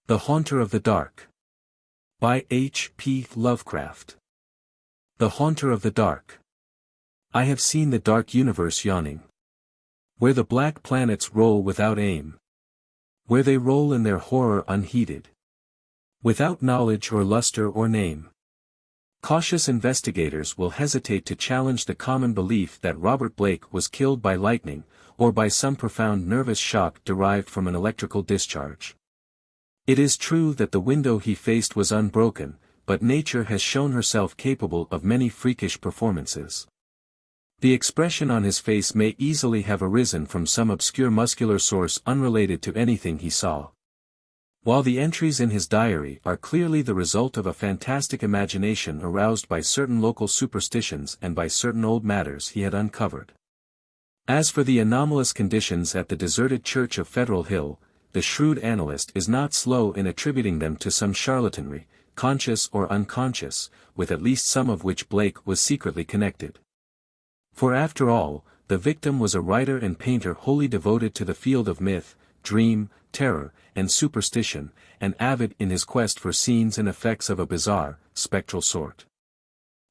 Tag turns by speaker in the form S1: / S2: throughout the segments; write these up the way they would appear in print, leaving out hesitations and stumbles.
S1: The Haunter of the Dark. By H. P. Lovecraft. The Haunter of the Dark. I have seen the dark universe yawning, where the black planets roll without aim, where they roll in their horror unheeded, without knowledge or luster or name. Cautious investigators will hesitate to challenge the common belief that Robert Bloch was killed by lightning, or by some profound nervous shock derived from an electrical discharge. It is true that the window he faced was unbroken, but nature has shown herself capable of many freakish performances. The expression on his face may easily have arisen from some obscure muscular source unrelated to anything he saw. While the entries in his diary are clearly the result of a fantastic imagination aroused by certain local superstitions and by certain old matters he had uncovered. As for the anomalous conditions at the deserted Church of Federal Hill, the shrewd analyst is not slow in attributing them to some charlatanry, conscious or unconscious, with at least some of which Bloch was secretly connected. For after all, the victim was a writer and painter wholly devoted to the field of myth, dream, terror, and superstition, and avid in his quest for scenes and effects of a bizarre, spectral sort.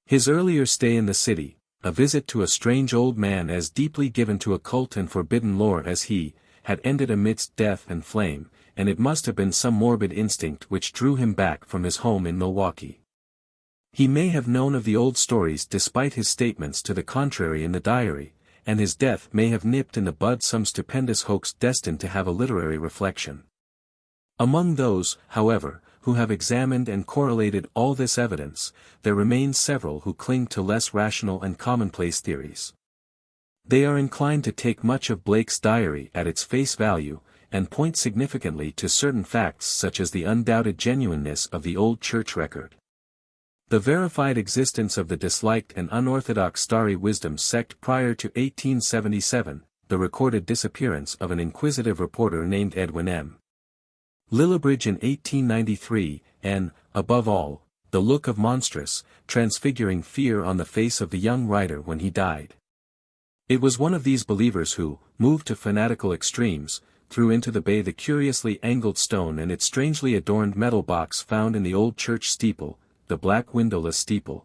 S1: His earlier stay in the city, a visit to a strange old man as deeply given to occult and forbidden lore as he, had ended amidst death and flame, and it must have been some morbid instinct which drew him back from his home in Milwaukee. He may have known of the old stories despite his statements to the contrary in the diary, and his death may have nipped in the bud some stupendous hoax destined to have a literary reflection. Among those, however, who have examined and correlated all this evidence, there remain several who cling to less rational and commonplace theories. They are inclined to take much of Bloch's diary at its face value, and point significantly to certain facts such as the undoubted genuineness of the old church record, the verified existence of the disliked and unorthodox Starry Wisdom sect prior to 1877, the recorded disappearance of an inquisitive reporter named Edwin M. Lillibridge in 1893, and, above all, the look of monstrous, transfiguring fear on the face of the young writer when he died. It was one of these believers who, moved to fanatical extremes, threw into the bay the curiously angled stone and its strangely adorned metal box found in the old church steeple, the black windowless steeple.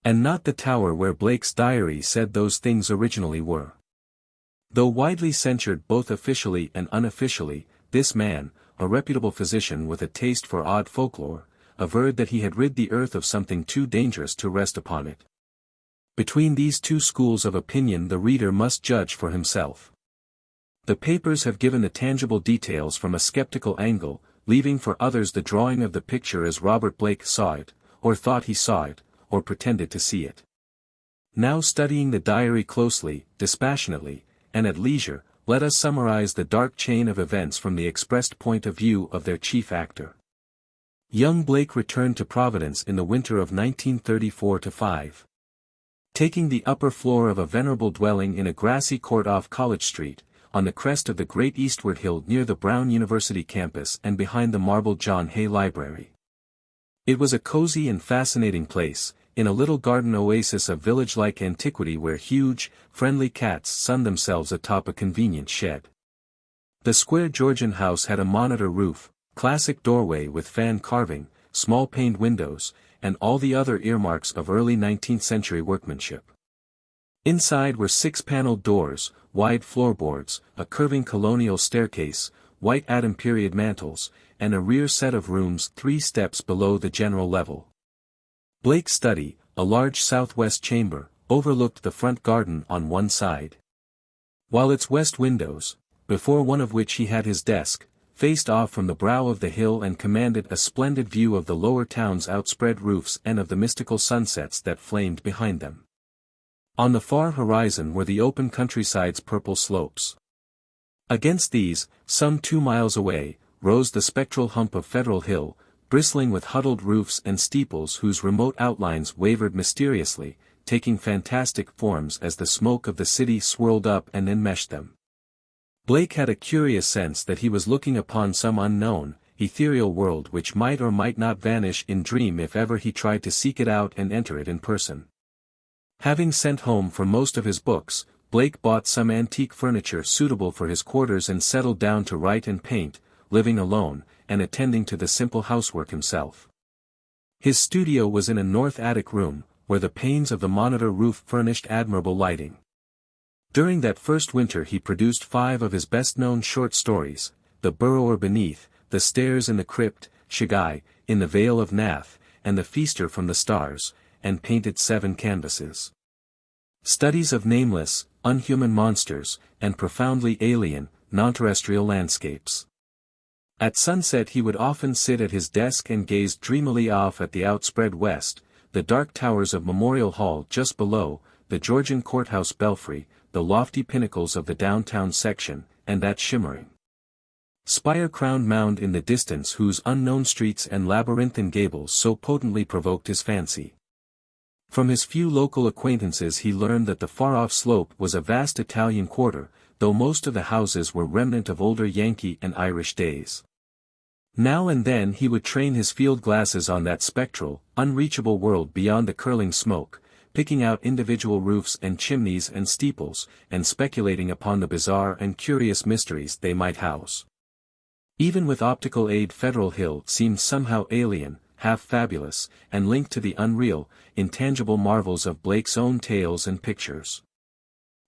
S1: And not the tower where Bloch's diary said those things originally were. Though widely censured both officially and unofficially, this man, a reputable physician with a taste for odd folklore, averred that he had rid the earth of something too dangerous to rest upon it. Between these two schools of opinion the reader must judge for himself. The papers have given the tangible details from a skeptical angle, leaving for others the drawing of the picture as Robert Bloch saw it, or thought he saw it, or pretended to see it. Now studying the diary closely, dispassionately, and at leisure, let us summarize the dark chain of events from the expressed point of view of their chief actor. Young Bloch returned to Providence in the winter of 1934-5. Taking the upper floor of a venerable dwelling in a grassy court off College Street, on the crest of the great eastward hill near the Brown University campus and behind the marble John Hay Library. It was a cozy and fascinating place, in a little garden oasis of village-like antiquity where huge, friendly cats sunned themselves atop a convenient shed. The square Georgian house had a monitor roof, classic doorway with fan carving, small paned windows, and all the other earmarks of early 19th century workmanship. Inside were 6-paneled doors, wide floorboards, a curving colonial staircase, white Adam period mantels, and a rear set of rooms 3 steps below the general level. Bloch's study, a large southwest chamber, overlooked the front garden on one side, while its west windows, before one of which he had his desk, faced off from the brow of the hill and commanded a splendid view of the lower town's outspread roofs and of the mystical sunsets that flamed behind them. On the far horizon were the open countryside's purple slopes. Against these, some 2 miles away, rose the spectral hump of Federal Hill, bristling with huddled roofs and steeples whose remote outlines wavered mysteriously, taking fantastic forms as the smoke of the city swirled up and enmeshed them. Bloch had a curious sense that he was looking upon some unknown, ethereal world which might or might not vanish in dream if ever he tried to seek it out and enter it in person. Having sent home for most of his books, Bloch bought some antique furniture suitable for his quarters and settled down to write and paint, living alone, and attending to the simple housework himself. His studio was in a north attic room, where the panes of the monitor roof furnished admirable lighting. During that first winter he produced 5 of his best-known short stories, The Burrower Beneath, The Stairs in the Crypt, Shagai, In the Vale of Nath, and The Feaster from the Stars, and painted 7 canvases. Studies of nameless, unhuman monsters, and profoundly alien, non-terrestrial landscapes. At sunset he would often sit at his desk and gaze dreamily off at the outspread west, the dark towers of Memorial Hall just below, the Georgian courthouse belfry, the lofty pinnacles of the downtown section, and that shimmering spire-crowned mound in the distance whose unknown streets and labyrinthine gables so potently provoked his fancy. From his few local acquaintances he learned that the far-off slope was a vast Italian quarter, though most of the houses were remnant of older Yankee and Irish days. Now and then he would train his field glasses on that spectral, unreachable world beyond the curling smoke, picking out individual roofs and chimneys and steeples, and speculating upon the bizarre and curious mysteries they might house. Even with optical aid Federal Hill seemed somehow alien, half fabulous, and linked to the unreal, intangible marvels of Blake's own tales and pictures.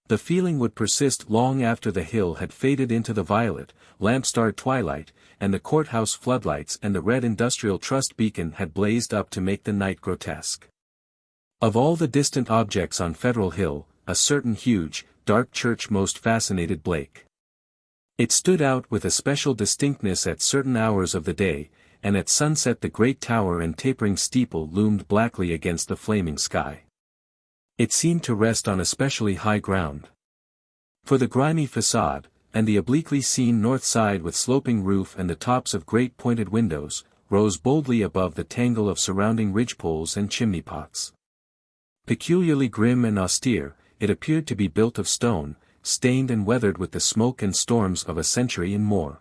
S1: The feeling would persist long after the hill had faded into the violet, lamp-starred twilight, and the courthouse floodlights and the red Industrial Trust beacon had blazed up to make the night grotesque. Of all the distant objects on Federal Hill, a certain huge, dark church most fascinated Blake. It stood out with a special distinctness at certain hours of the day, and at sunset the great tower and tapering steeple loomed blackly against the flaming sky. It seemed to rest on especially high ground. For the grimy facade, and the obliquely seen north side with sloping roof and the tops of great pointed windows, rose boldly above the tangle of surrounding ridgepoles and chimney-pots. Peculiarly grim and austere, it appeared to be built of stone, stained and weathered with the smoke and storms of a century and more.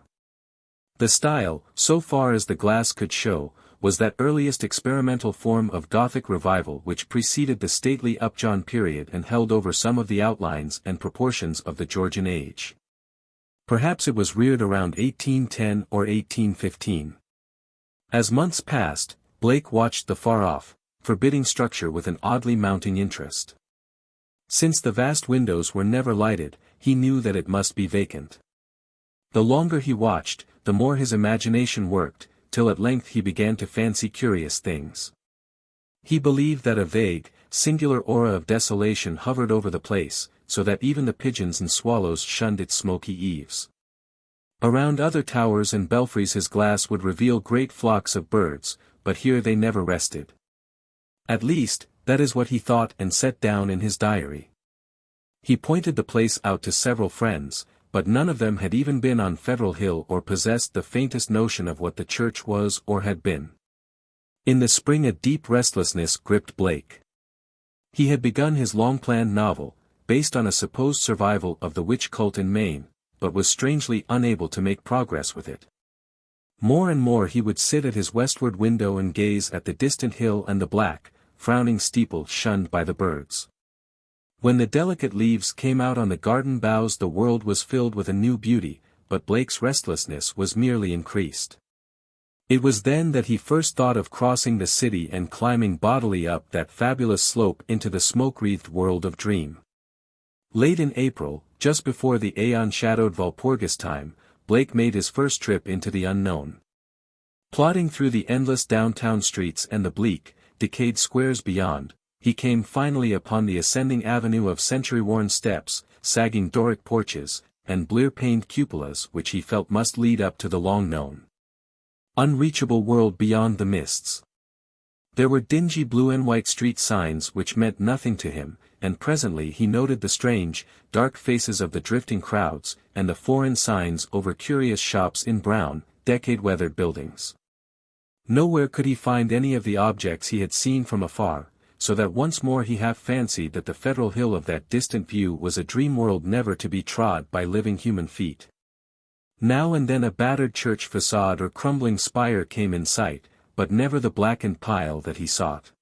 S1: The style, so far as the glass could show, was that earliest experimental form of Gothic revival which preceded the stately Upjohn period and held over some of the outlines and proportions of the Georgian age. Perhaps it was reared around 1810 or 1815. As months passed, Blake watched the far-off, forbidding structure with an oddly mounting interest. Since the vast windows were never lighted, he knew that it must be vacant. The longer he watched, the more his imagination worked, till at length he began to fancy curious things. He believed that a vague, singular aura of desolation hovered over the place, so that even the pigeons and swallows shunned its smoky eaves. Around other towers and belfries his glass would reveal great flocks of birds, but here they never rested. At least, that is what he thought and set down in his diary. He pointed the place out to several friends, but none of them had even been on Federal Hill or possessed the faintest notion of what the church was or had been. In the spring a deep restlessness gripped Blake. He had begun his long-planned novel, based on a supposed survival of the witch cult in Maine, but was strangely unable to make progress with it. More and more he would sit at his westward window and gaze at the distant hill and the black, frowning steeple shunned by the birds. When the delicate leaves came out on the garden boughs the world was filled with a new beauty, but Blake's restlessness was merely increased. It was then that he first thought of crossing the city and climbing bodily up that fabulous slope into the smoke-wreathed world of dream. Late in April, just before the aeon-shadowed Walpurgis time, Blake made his first trip into the unknown. Plodding through the endless downtown streets and the bleak, decayed squares beyond, he came finally upon the ascending avenue of century-worn steps, sagging Doric porches, and blear-paned cupolas which he felt must lead up to the long-known, unreachable world beyond the mists. There were dingy blue and white street signs which meant nothing to him, and presently he noted the strange, dark faces of the drifting crowds, and the foreign signs over curious shops in brown, decade-weathered buildings. Nowhere could he find any of the objects he had seen from afar, so that once more he half fancied that the Federal Hill of that distant view was a dream world never to be trod by living human feet. Now and then a battered church facade or crumbling spire came in sight, but never the blackened pile that he sought.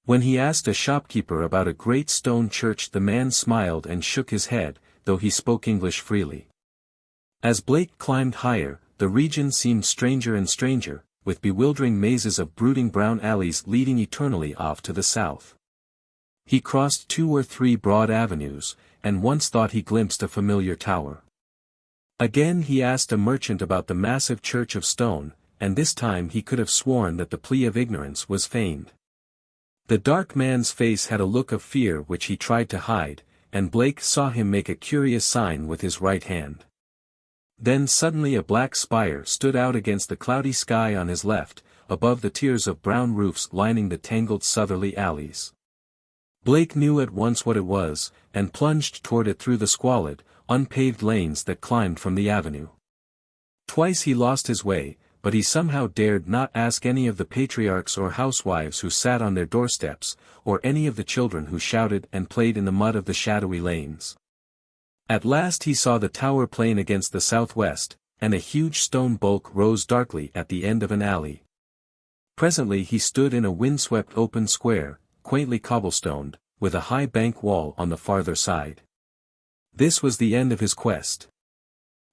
S1: When he asked a shopkeeper about a great stone church the man smiled and shook his head, though he spoke English freely. As Blake climbed higher, the region seemed stranger and stranger, with bewildering mazes of brooding brown alleys leading eternally off to the south. He crossed 2 or 3 broad avenues, and once thought he glimpsed a familiar tower. Again he asked a merchant about the massive church of stone, and this time he could have sworn that the plea of ignorance was feigned. The dark man's face had a look of fear which he tried to hide, and Blake saw him make a curious sign with his right hand. Then suddenly a black spire stood out against the cloudy sky on his left, above the tiers of brown roofs lining the tangled southerly alleys. Blake knew at once what it was, and plunged toward it through the squalid, unpaved lanes that climbed from the avenue. Twice he lost his way, but he somehow dared not ask any of the patriarchs or housewives who sat on their doorsteps, or any of the children who shouted and played in the mud of the shadowy lanes. At last he saw the tower plain against the southwest, and a huge stone bulk rose darkly at the end of an alley. Presently he stood in a windswept open square, quaintly cobblestoned, with a high bank wall on the farther side. This was the end of his quest.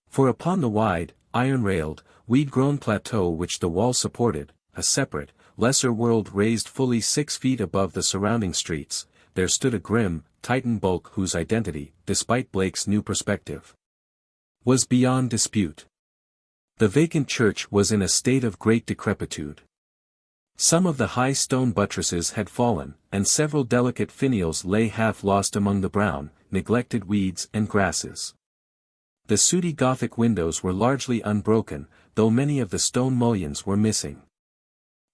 S1: For upon the wide, iron-railed, weed-grown plateau which the wall supported, a separate, lesser world raised fully 6 feet above the surrounding streets, there stood a grim, Titan bulk whose identity, despite Blake's new perspective, was beyond dispute. The vacant church was in a state of great decrepitude. Some of the high stone buttresses had fallen, and several delicate finials lay half lost among the brown, neglected weeds and grasses. The sooty Gothic windows were largely unbroken, though many of the stone mullions were missing.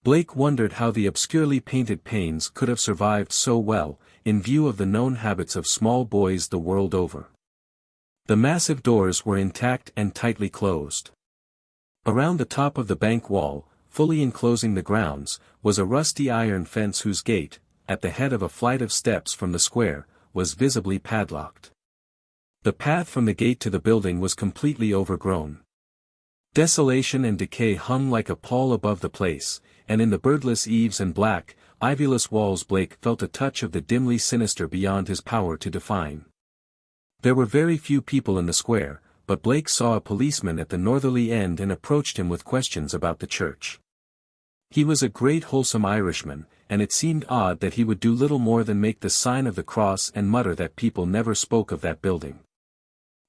S1: Blake wondered how the obscurely painted panes could have survived so well, in view of the known habits of small boys the world over. The massive doors were intact and tightly closed. Around the top of the bank wall, fully enclosing the grounds, was a rusty iron fence whose gate, at the head of a flight of steps from the square, was visibly padlocked. The path from the gate to the building was completely overgrown. Desolation and decay hung like a pall above the place, and in the birdless eaves and black, ivyless walls Blake felt a touch of the dimly sinister beyond his power to define. There were very few people in the square, but Blake saw a policeman at the northerly end and approached him with questions about the church. He was a great wholesome Irishman, and it seemed odd that he would do little more than make the sign of the cross and mutter that people never spoke of that building.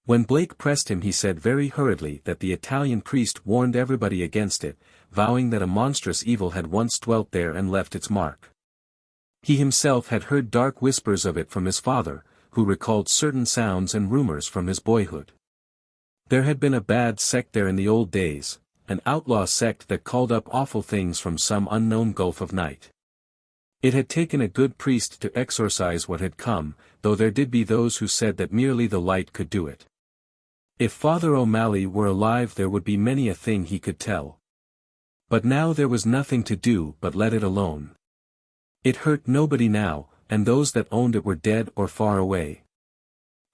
S1: When Blake pressed him he said very hurriedly that the Italian priest warned everybody against it, vowing that a monstrous evil had once dwelt there and left its mark. He himself had heard dark whispers of it from his father, who recalled certain sounds and rumors from his boyhood. There had been a bad sect there in the old days, an outlaw sect that called up awful things from some unknown gulf of night. It had taken a good priest to exorcise what had come, though there did be those who said that merely the light could do it. If Father O'Malley were alive there would be many a thing he could tell. But now there was nothing to do but let it alone. It hurt nobody now, and those that owned it were dead or far away.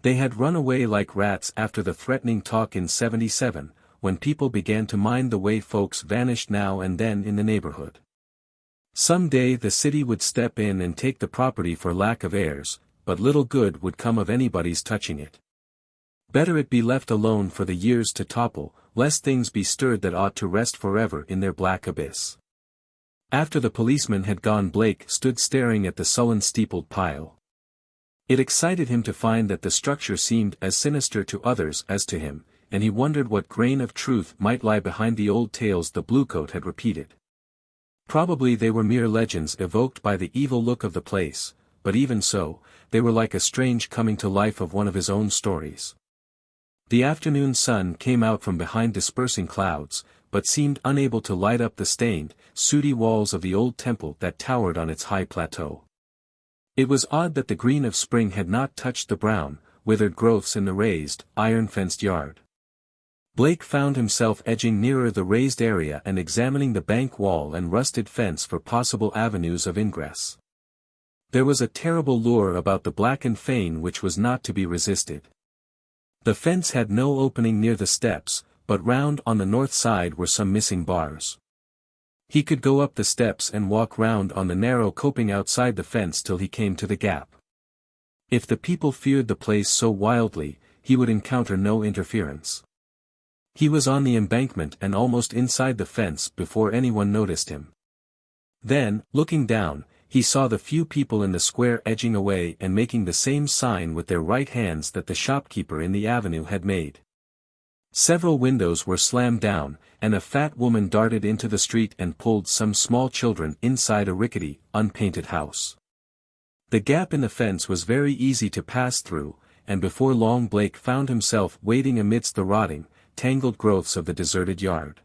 S1: They had run away like rats after the threatening talk in '77, when people began to mind the way folks vanished now and then in the neighborhood. Some day the city would step in and take the property for lack of heirs, but little good would come of anybody's touching it. Better it be left alone for the years to topple, lest things be stirred that ought to rest forever in their black abyss. After the policeman had gone Blake stood staring at the sullen steepled pile. It excited him to find that the structure seemed as sinister to others as to him, and he wondered what grain of truth might lie behind the old tales the bluecoat had repeated. Probably they were mere legends evoked by the evil look of the place, but even so, they were like a strange coming to life of one of his own stories. The afternoon sun came out from behind dispersing clouds, but seemed unable to light up the stained, sooty walls of the old temple that towered on its high plateau. It was odd that the green of spring had not touched the brown, withered growths in the raised, iron-fenced yard. Blake found himself edging nearer the raised area and examining the bank wall and rusted fence for possible avenues of ingress. There was a terrible lure about the blackened fane which was not to be resisted. The fence had no opening near the steps, but round on the north side were some missing bars. He could go up the steps and walk round on the narrow coping outside the fence till he came to the gap. If the people feared the place so wildly, he would encounter no interference. He was on the embankment and almost inside the fence before anyone noticed him. Then, looking down, he saw the few people in the square edging away and making the same sign with their right hands that the shopkeeper in the avenue had made. Several windows were slammed down, and a fat woman darted into the street and pulled some small children inside a rickety, unpainted house. The gap in the fence was very easy to pass through, and before long Blake found himself wading amidst the rotting, tangled growths of the deserted yard.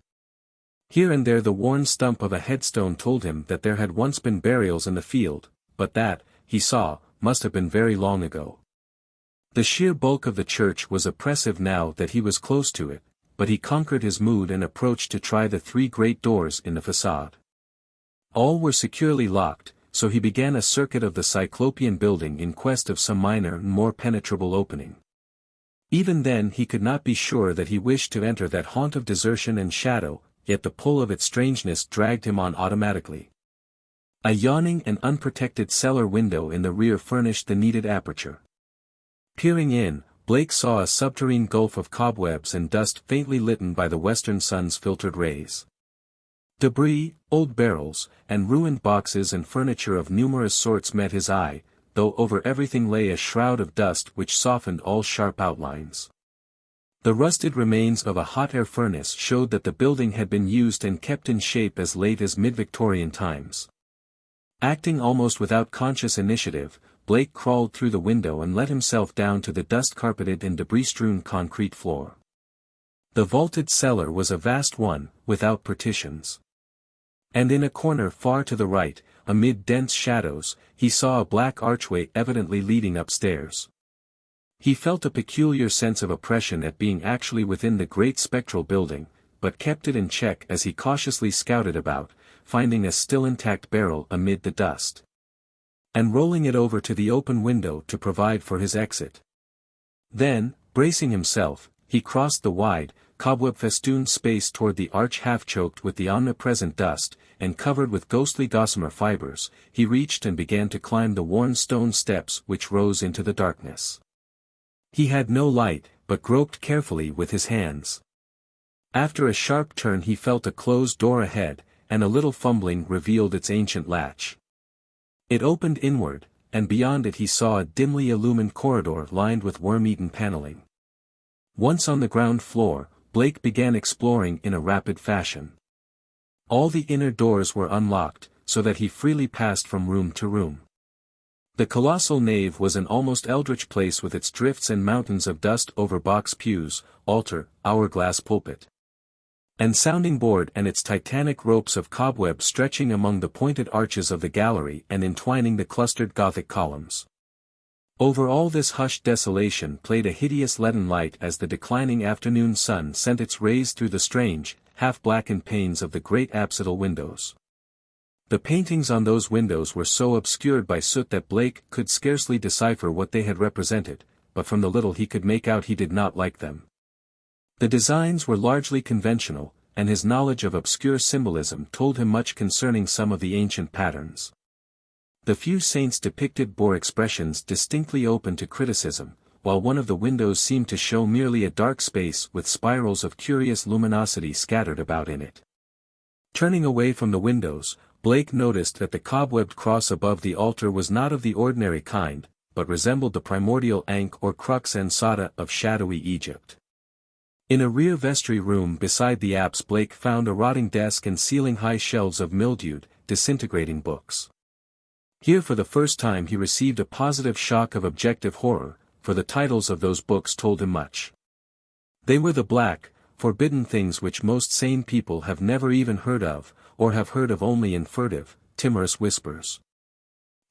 S1: Here and there the worn stump of a headstone told him that there had once been burials in the field, but that, he saw, must have been very long ago. The sheer bulk of the church was oppressive now that he was close to it, but he conquered his mood and approached to try the three great doors in the facade. All were securely locked, so he began a circuit of the Cyclopean building in quest of some minor and more penetrable opening. Even then he could not be sure that he wished to enter that haunt of desertion and shadow, yet the pull of its strangeness dragged him on automatically. A yawning and unprotected cellar window in the rear furnished the needed aperture. Peering in, Blake saw a subterranean gulf of cobwebs and dust faintly lit by the western sun's filtered rays. Debris, old barrels, and ruined boxes and furniture of numerous sorts met his eye, though over everything lay a shroud of dust which softened all sharp outlines. The rusted remains of a hot air furnace showed that the building had been used and kept in shape as late as mid-Victorian times. Acting almost without conscious initiative, Blake crawled through the window and let himself down to the dust-carpeted and debris-strewn concrete floor. The vaulted cellar was a vast one, without partitions. And in a corner far to the right, amid dense shadows, he saw a black archway evidently leading upstairs. He felt a peculiar sense of oppression at being actually within the great spectral building, but kept it in check as he cautiously scouted about, finding a still intact barrel amid the dust, and rolling it over to the open window to provide for his exit. Then, bracing himself, he crossed the wide, cobweb-festooned space toward the arch half-choked with the omnipresent dust, and covered with ghostly gossamer fibers, he reached and began to climb the worn stone steps which rose into the darkness. He had no light, but groped carefully with his hands. After a sharp turn he felt a closed door ahead, and a little fumbling revealed its ancient latch. It opened inward, and beyond it he saw a dimly illumined corridor lined with worm-eaten paneling. Once on the ground floor, Blake began exploring in a rapid fashion. All the inner doors were unlocked, so that he freely passed from room to room. The colossal nave was an almost eldritch place with its drifts and mountains of dust over box pews, altar, hourglass pulpit, and sounding board, and its titanic ropes of cobweb stretching among the pointed arches of the gallery and entwining the clustered Gothic columns. Over all this hushed desolation played a hideous leaden light as the declining afternoon sun sent its rays through the strange, half-blackened panes of the great apsidal windows. The paintings on those windows were so obscured by soot that Blake could scarcely decipher what they had represented, but from the little he could make out he did not like them. The designs were largely conventional, and his knowledge of obscure symbolism told him much concerning some of the ancient patterns. The few saints depicted bore expressions distinctly open to criticism, while one of the windows seemed to show merely a dark space with spirals of curious luminosity scattered about in it. Turning away from the windows, Blake noticed that the cobwebbed cross above the altar was not of the ordinary kind, but resembled the primordial ankh or crux ansata of shadowy Egypt. In a rear vestry room beside the apse Blake found a rotting desk and ceiling-high shelves of mildewed, disintegrating books. Here for the first time he received a positive shock of objective horror, for the titles of those books told him much. They were the black, forbidden things which most sane people have never even heard of, or have heard of only in furtive, timorous whispers.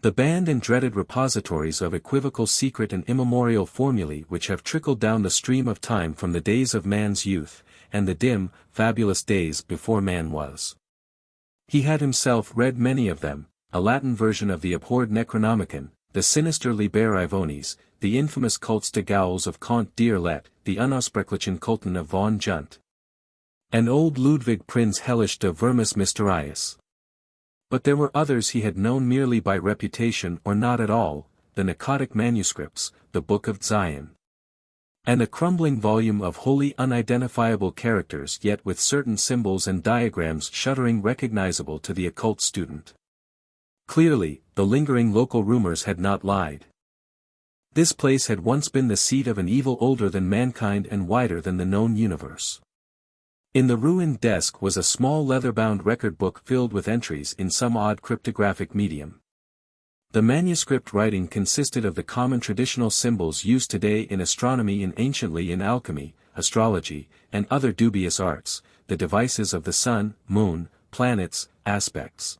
S1: The banned and dreaded repositories of equivocal secret and immemorial formulae which have trickled down the stream of time from the days of man's youth, and the dim, fabulous days before man was. He had himself read many of them, a Latin version of the abhorred Necronomicon, the sinister Liber Ivonis, the infamous cults de Gaules of Comte d'Irlet, the unaussprechlichen Kulten of von Junt, and old Ludwig Prinz Hellish de Vermis Mysteriis. But there were others he had known merely by reputation or not at all, the Nicotic manuscripts, the Book of Zion, And a crumbling volume of wholly unidentifiable characters yet with certain symbols and diagrams shuddering recognizable to the occult student. Clearly, the lingering local rumors had not lied. This place had once been the seat of an evil older than mankind and wider than the known universe. In the ruined desk was a small leather-bound record book filled with entries in some odd cryptographic medium. The manuscript writing consisted of the common traditional symbols used today in astronomy and anciently in alchemy, astrology, and other dubious arts, the devices of the sun, moon, planets, aspects,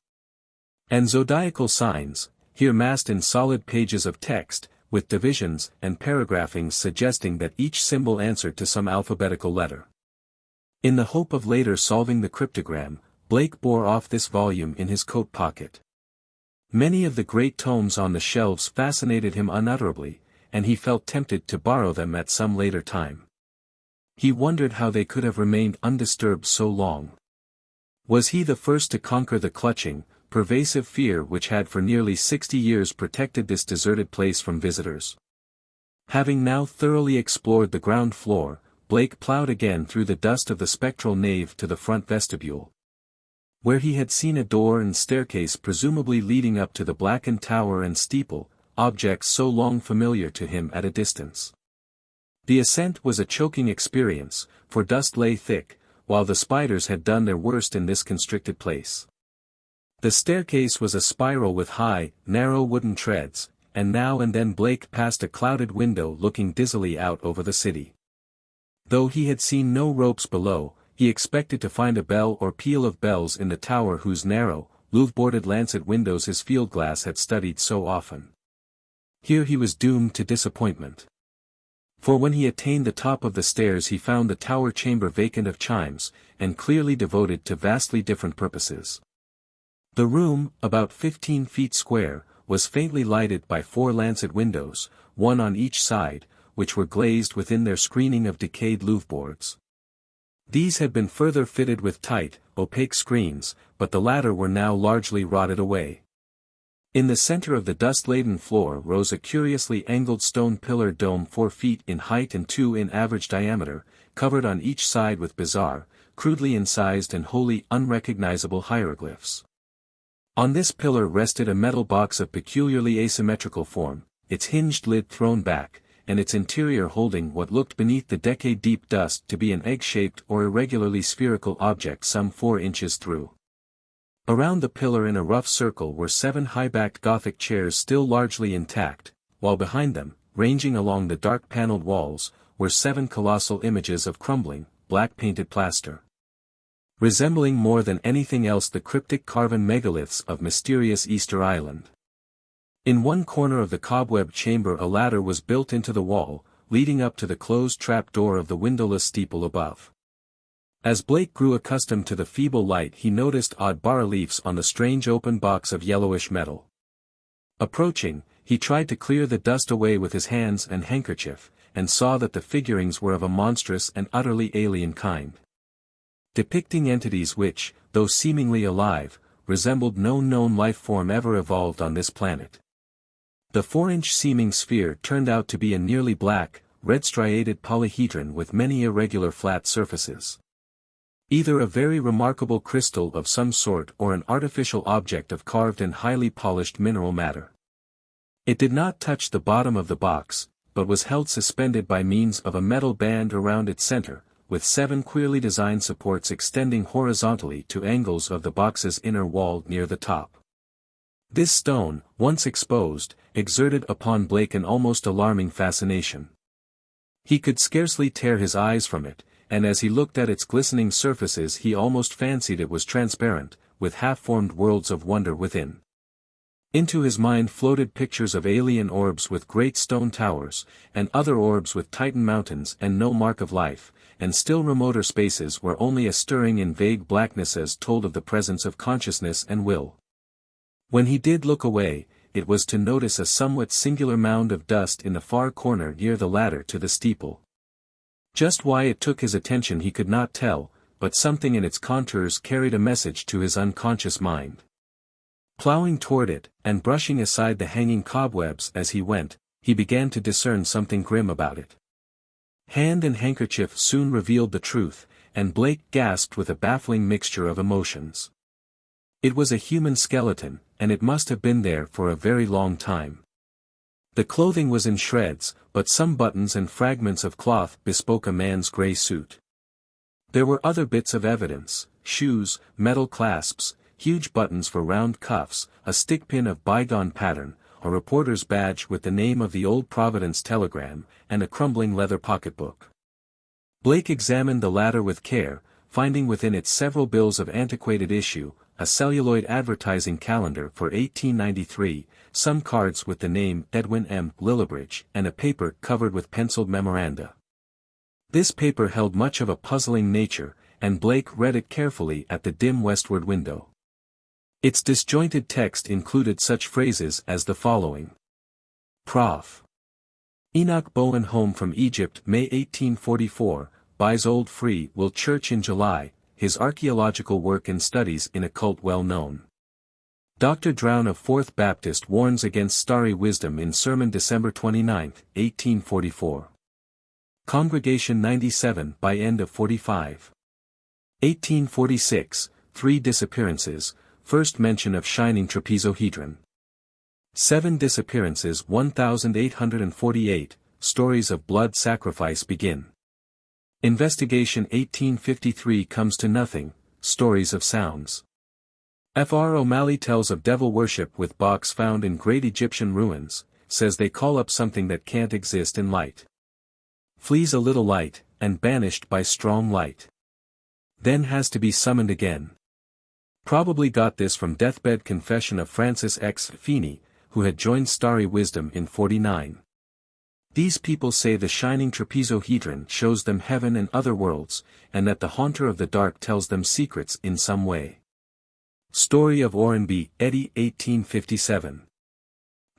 S1: and zodiacal signs, here massed in solid pages of text, with divisions and paragraphings suggesting that each symbol answered to some alphabetical letter. In the hope of later solving the cryptogram, Blake bore off this volume in his coat pocket. Many of the great tomes on the shelves fascinated him unutterably, and he felt tempted to borrow them at some later time. He wondered how they could have remained undisturbed so long. Was he the first to conquer the clutching, pervasive fear which had for nearly 60 years protected this deserted place from visitors? Having now thoroughly explored the ground floor, Blake plowed again through the dust of the spectral nave to the front vestibule, where he had seen a door and staircase presumably leading up to the blackened tower and steeple, objects so long familiar to him at a distance. The ascent was a choking experience, for dust lay thick, while the spiders had done their worst in this constricted place. The staircase was a spiral with high, narrow wooden treads, and now and then Blake passed a clouded window looking dizzily out over the city. Though he had seen no ropes below, he expected to find a bell or peal of bells in the tower whose narrow, louvre-boarded lancet windows his field glass had studied so often. Here he was doomed to disappointment. For when he attained the top of the stairs he found the tower chamber vacant of chimes, and clearly devoted to vastly different purposes. The room, about 15 feet square, was faintly lighted by 4 lancet windows, one on each side, which were glazed within their screening of decayed louvre-boards. These had been further fitted with tight, opaque screens, but the latter were now largely rotted away. In the center of the dust-laden floor rose a curiously angled stone pillar dome 4 feet in height and 2 in average diameter, covered on each side with bizarre, crudely incised and wholly unrecognizable hieroglyphs. On this pillar rested a metal box of peculiarly asymmetrical form, its hinged lid thrown back, and its interior holding what looked beneath the decade-deep dust to be an egg-shaped or irregularly spherical object some 4 inches through. Around the pillar in a rough circle were 7 high-backed Gothic chairs still largely intact, while behind them, ranging along the dark paneled walls, were 7 colossal images of crumbling, black-painted plaster, resembling more than anything else the cryptic carven megaliths of mysterious Easter Island. In one corner of the cobweb chamber a ladder was built into the wall, leading up to the closed trap door of the windowless steeple above. As Blake grew accustomed to the feeble light he noticed odd bas-reliefs on the strange open box of yellowish metal. Approaching, he tried to clear the dust away with his hands and handkerchief, and saw that the figurings were of a monstrous and utterly alien kind, depicting entities which, though seemingly alive, resembled no known life form ever evolved on this planet. The 4-inch seeming sphere turned out to be a nearly black, red striated polyhedron with many irregular flat surfaces. Either a very remarkable crystal of some sort or an artificial object of carved and highly polished mineral matter. It did not touch the bottom of the box, but was held suspended by means of a metal band around its center, with 7 queerly designed supports extending horizontally to angles of the box's inner wall near the top. This stone, once exposed, exerted upon Blake an almost alarming fascination. He could scarcely tear his eyes from it, and as he looked at its glistening surfaces he almost fancied it was transparent, with half-formed worlds of wonder within. Into his mind floated pictures of alien orbs with great stone towers, and other orbs with Titan mountains and no mark of life, and still remoter spaces where only a stirring in vague blacknesses told of the presence of consciousness and will. When he did look away, it was to notice a somewhat singular mound of dust in the far corner near the ladder to the steeple. Just why it took his attention he could not tell, but something in its contours carried a message to his unconscious mind. Plowing toward it, and brushing aside the hanging cobwebs as he went, he began to discern something grim about it. Hand and handkerchief soon revealed the truth, and Blake gasped with a baffling mixture of emotions. It was a human skeleton, and it must have been there for a very long time. The clothing was in shreds, but some buttons and fragments of cloth bespoke a man's grey suit. There were other bits of evidence: shoes, metal clasps, huge buttons for round cuffs, a stickpin of bygone pattern, a reporter's badge with the name of the old Providence Telegram, and a crumbling leather pocketbook. Blake examined the latter with care, finding within it several bills of antiquated issue, a celluloid advertising calendar for 1893, some cards with the name Edwin M. Lillibridge, and a paper covered with penciled memoranda. This paper held much of a puzzling nature, and Blake read it carefully at the dim westward window. Its disjointed text included such phrases as the following. Prof. Enoch Bowen home from Egypt May 1844, buys old free will church in July, his archaeological work and studies in occult well known. Dr. Drown of Fourth Baptist warns against starry wisdom in sermon December 29, 1844. Congregation 97 by end of 45. 1846, 3 disappearances, first mention of shining trapezohedron. 7 disappearances 1848, stories of blood sacrifice begin. Investigation 1853 comes to nothing, stories of sounds. Fr. O'Malley tells of devil worship with box found in great Egyptian ruins, says they call up something that can't exist in light. Flees a little light, and banished by strong light. Then has to be summoned again. Probably got this from deathbed confession of Francis X. Feeney, who had joined Starry Wisdom in 49. These people say the shining trapezohedron shows them heaven and other worlds, and that the haunter of the dark tells them secrets in some way. Story of Orrenby, Eddy 1857.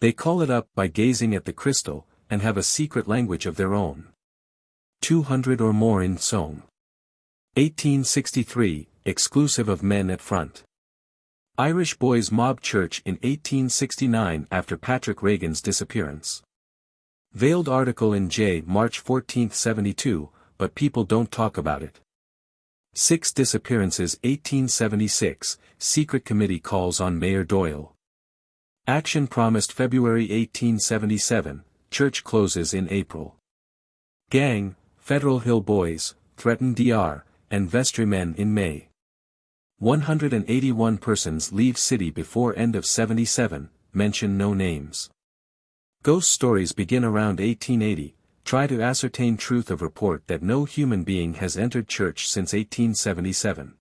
S1: They call it up by gazing at the crystal, and have a secret language of their own. 200 or more in song. 1863, exclusive of men at front. Irish boys mob church in 1869 after Patrick Reagan's disappearance. Veiled article in J. March 14, 72, but people don't talk about it. 6 disappearances 1876, secret committee calls on Mayor Doyle. Action promised February 1877, church closes in April. Gang, Federal Hill Boys, threaten DR, and vestrymen in May. 181 persons leave city before end of 77, mention no names. Ghost stories begin around 1880, try to ascertain truth of report that no human being has entered church since 1877.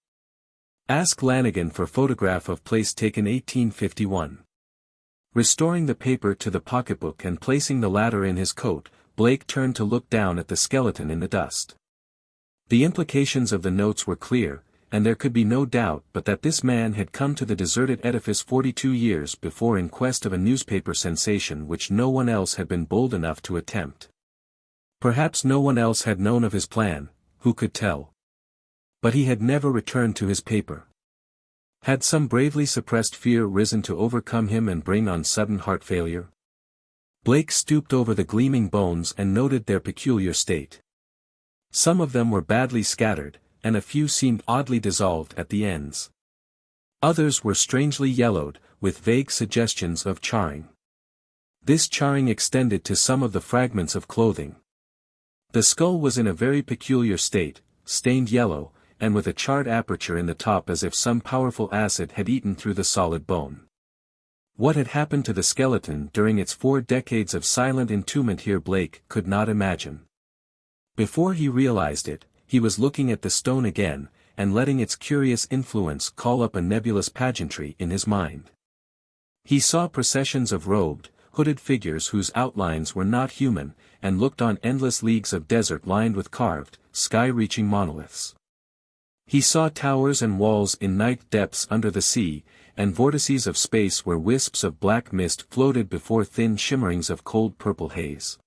S1: Ask Lanigan for photograph of place taken 1851. Restoring the paper to the pocketbook and placing the latter in his coat, Blake turned to look down at the skeleton in the dust. The implications of the notes were clear, and there could be no doubt but that this man had come to the deserted edifice 42 years before in quest of a newspaper sensation which no one else had been bold enough to attempt. Perhaps no one else had known of his plan, who could tell? But he had never returned to his paper. Had some bravely suppressed fear risen to overcome him and bring on sudden heart failure? Blake stooped over the gleaming bones and noted their peculiar state. Some of them were badly scattered, and a few seemed oddly dissolved at the ends. Others were strangely yellowed, with vague suggestions of charring. This charring extended to some of the fragments of clothing. The skull was in a very peculiar state, stained yellow, and with a charred aperture in the top as if some powerful acid had eaten through the solid bone. What had happened to the skeleton during its 4 decades of silent entombment here Blake could not imagine. Before he realized it, he was looking at the stone again, and letting its curious influence call up a nebulous pageantry in his mind. He saw processions of robed, hooded figures whose outlines were not human, and looked on endless leagues of desert lined with carved, sky-reaching monoliths. He saw towers and walls in night depths under the sea, and vortices of space where wisps of black mist floated before thin shimmerings of cold purple haze.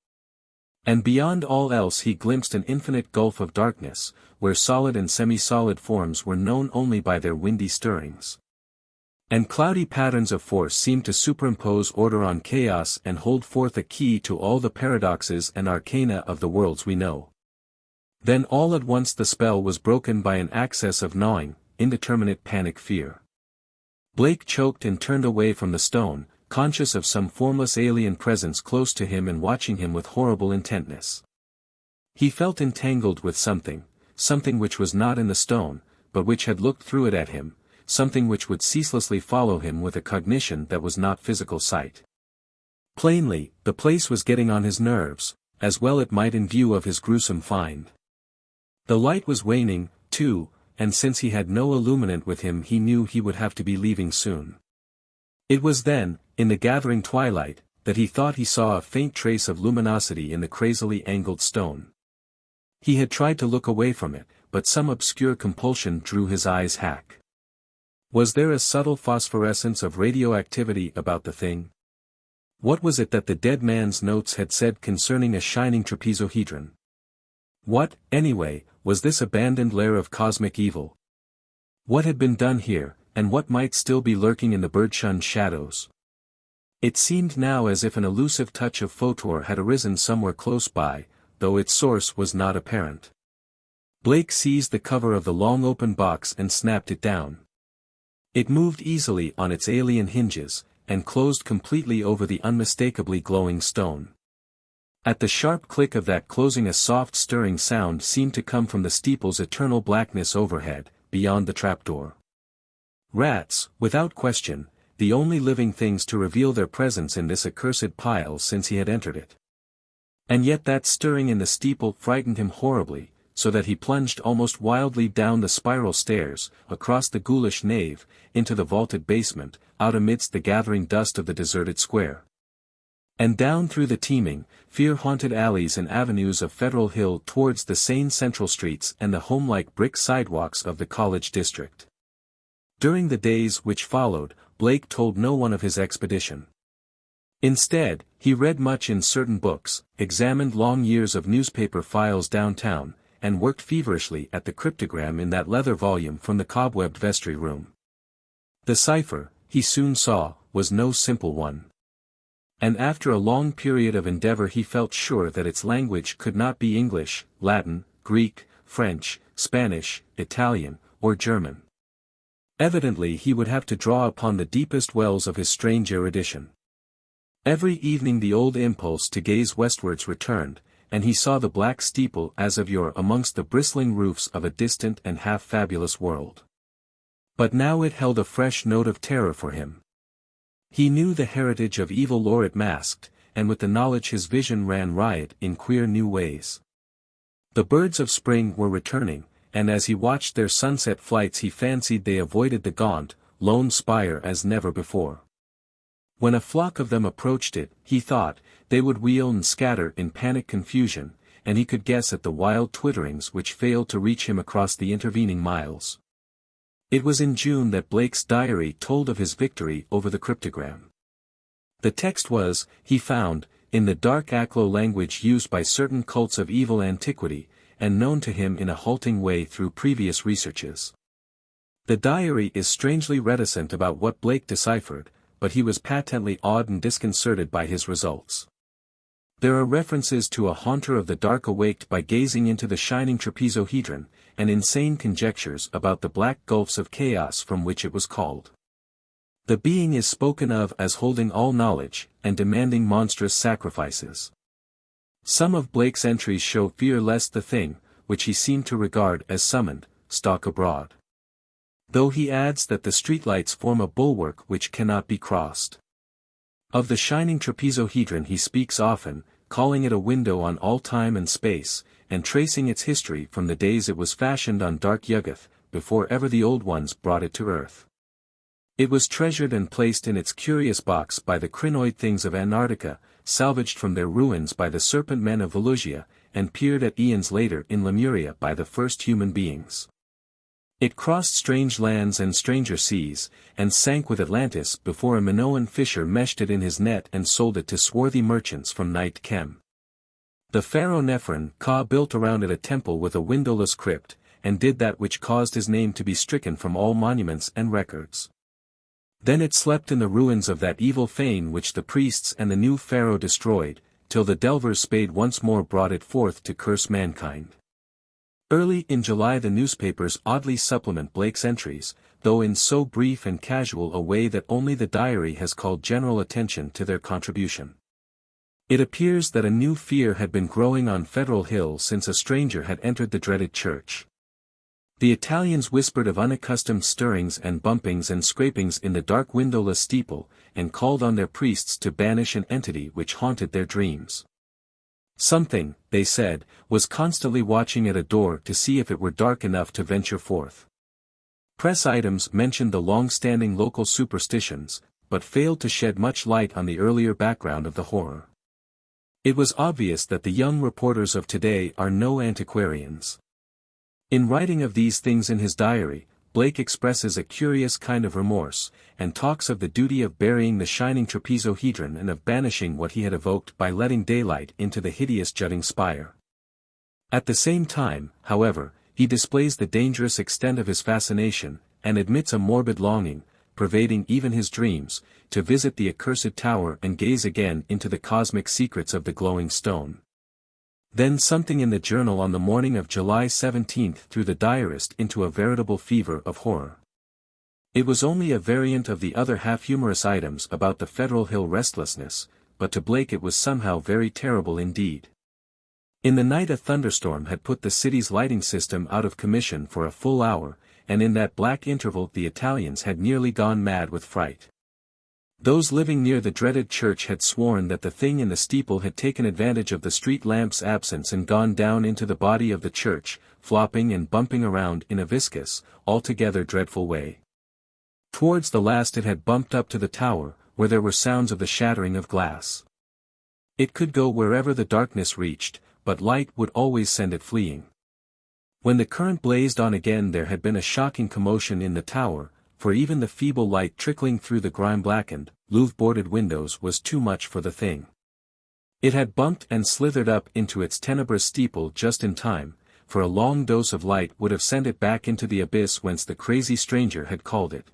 S1: And beyond all else he glimpsed an infinite gulf of darkness, where solid and semi-solid forms were known only by their windy stirrings. And cloudy patterns of force seemed to superimpose order on chaos and hold forth a key to all the paradoxes and arcana of the worlds we know. Then all at once the spell was broken by an access of gnawing, indeterminate panic fear. Blake choked and turned away from the stone, conscious of some formless alien presence close to him and watching him with horrible intentness. He felt entangled with something which was not in the stone, but which had looked through it at him, something which would ceaselessly follow him with a cognition that was not physical sight. Plainly, the place was getting on his nerves, as well it might in view of his gruesome find. The light was waning, too, and since he had no illuminant with him he knew he would have to be leaving soon. It was then, in the gathering twilight, that he thought he saw a faint trace of luminosity in the crazily angled stone. He had tried to look away from it, but some obscure compulsion drew his eyes back. Was there a subtle phosphorescence of radioactivity about the thing? What was it that the dead man's notes had said concerning a shining trapezohedron? What, anyway, was this abandoned lair of cosmic evil? What had been done here, and what might still be lurking in the bird-shunned shadows? It seemed now as if an elusive touch of photor had arisen somewhere close by, though its source was not apparent. Blake seized the cover of the long open box and snapped it down. It moved easily on its alien hinges, and closed completely over the unmistakably glowing stone. At the sharp click of that closing a soft stirring sound seemed to come from the steeple's eternal blackness overhead, beyond the trapdoor. Rats, without question, the only living things to reveal their presence in this accursed pile since he had entered it. And yet that stirring in the steeple frightened him horribly, so that he plunged almost wildly down the spiral stairs, across the ghoulish nave, into the vaulted basement, out amidst the gathering dust of the deserted square. And down through the teeming, fear-haunted alleys and avenues of Federal Hill towards the sane central streets and the home-like brick sidewalks of the college district. During the days which followed, Blake told no one of his expedition. Instead, he read much in certain books, examined long years of newspaper files downtown, and worked feverishly at the cryptogram in that leather volume from the cobwebbed vestry room. The cipher, he soon saw, was no simple one. And after a long period of endeavor he felt sure that its language could not be English, Latin, Greek, French, Spanish, Italian, or German. Evidently he would have to draw upon the deepest wells of his strange erudition. Every evening the old impulse to gaze westwards returned, and he saw the black steeple as of yore amongst the bristling roofs of a distant and half-fabulous world. But now it held a fresh note of terror for him. He knew the heritage of evil lore it masked, and with the knowledge his vision ran riot in queer new ways. The birds of spring were returning, and as he watched their sunset flights he fancied they avoided the gaunt, lone spire as never before. When a flock of them approached it, he thought, they would wheel and scatter in panic confusion, and he could guess at the wild twitterings which failed to reach him across the intervening miles. It was in June that Blake's diary told of his victory over the cryptogram. The text was, he found, in the dark Aklo language used by certain cults of evil antiquity, and known to him in a halting way through previous researches. The diary is strangely reticent about what Blake deciphered, but he was patently awed and disconcerted by his results. There are references to a haunter of the dark awaked by gazing into the shining trapezohedron, and insane conjectures about the black gulfs of chaos from which it was called. The being is spoken of as holding all knowledge, and demanding monstrous sacrifices. Some of Blake's entries show fear lest the thing, which he seemed to regard as summoned, stalk abroad. Though he adds that the streetlights form a bulwark which cannot be crossed. Of the shining trapezohedron he speaks often, calling it a window on all time and space, and tracing its history from the days it was fashioned on dark Yog-Sothoth, before ever the old ones brought it to earth. It was treasured and placed in its curious box by the crinoid things of Antarctica, salvaged from their ruins by the serpent men of Volusia, and peered at eons later in Lemuria by the first human beings. It crossed strange lands and stranger seas, and sank with Atlantis before a Minoan fisher meshed it in his net and sold it to swarthy merchants from Night Chem. The pharaoh Nephron-Ka built around it a temple with a windowless crypt, and did that which caused his name to be stricken from all monuments and records. Then it slept in the ruins of that evil fane which the priests and the new pharaoh destroyed, till the delver's spade once more brought it forth to curse mankind. Early in July the newspapers oddly supplement Blake's entries, though in so brief and casual a way that only the diary has called general attention to their contribution. It appears that a new fear had been growing on Federal Hill since a stranger had entered the dreaded church. The Italians whispered of unaccustomed stirrings and bumpings and scrapings in the dark windowless steeple, and called on their priests to banish an entity which haunted their dreams. Something, they said, was constantly watching at a door to see if it were dark enough to venture forth. Press items mentioned the long-standing local superstitions, but failed to shed much light on the earlier background of the horror. It was obvious that the young reporters of today are no antiquarians. In writing of these things in his diary, Blake expresses a curious kind of remorse, and talks of the duty of burying the shining trapezohedron and of banishing what he had evoked by letting daylight into the hideous jutting spire. At the same time, however, he displays the dangerous extent of his fascination, and admits a morbid longing, pervading even his dreams, to visit the accursed tower and gaze again into the cosmic secrets of the glowing stone. Then something in the journal on the morning of July 17 threw the diarist into a veritable fever of horror. It was only a variant of the other half-humorous items about the Federal Hill restlessness, but to Blake it was somehow very terrible indeed. In the night a thunderstorm had put the city's lighting system out of commission for a full hour, and in that black interval the Italians had nearly gone mad with fright. Those living near the dreaded church had sworn that the thing in the steeple had taken advantage of the street lamp's absence and gone down into the body of the church, flopping and bumping around in a viscous, altogether dreadful way. Towards the last it had bumped up to the tower, where there were sounds of the shattering of glass. It could go wherever the darkness reached, but light would always send it fleeing. When the current blazed on again there had been a shocking commotion in the tower, for even the feeble light trickling through the grime-blackened, louvre-boarded windows was too much for the thing. It had bumped and slithered up into its tenebrous steeple just in time, for a long dose of light would have sent it back into the abyss whence the crazy stranger had called it.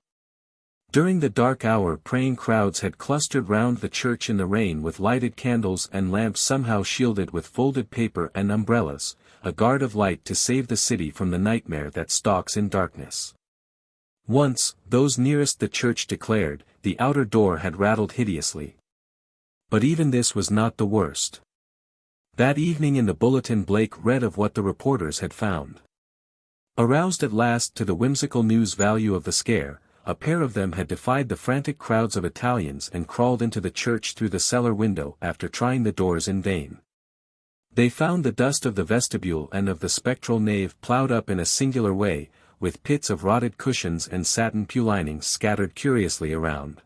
S1: During the dark hour praying crowds had clustered round the church in the rain with lighted candles and lamps somehow shielded with folded paper and umbrellas, a guard of light to save the city from the nightmare that stalks in darkness. Once, those nearest the church declared, the outer door had rattled hideously. But even this was not the worst. That evening in the bulletin Blake read of what the reporters had found. Aroused at last to the whimsical news value of the scare, a pair of them had defied the frantic crowds of Italians and crawled into the church through the cellar window after trying the doors in vain. They found the dust of the vestibule and of the spectral nave ploughed up in a singular way, with pits of rotted cushions and satin pew linings scattered curiously around.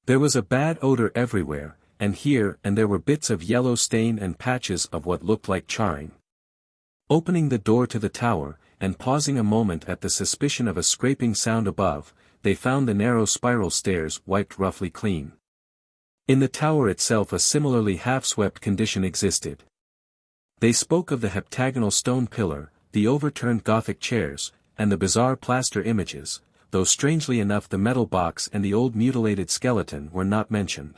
S1: There was a bad odor everywhere, and here and there were bits of yellow stain and patches of what looked like charring. Opening the door to the tower, and pausing a moment at the suspicion of a scraping sound above, they found the narrow spiral stairs wiped roughly clean. In the tower itself a similarly half-swept condition existed. They spoke of the heptagonal stone pillar, the overturned Gothic chairs, and the bizarre plaster images, though strangely enough the metal box and the old mutilated skeleton were not mentioned.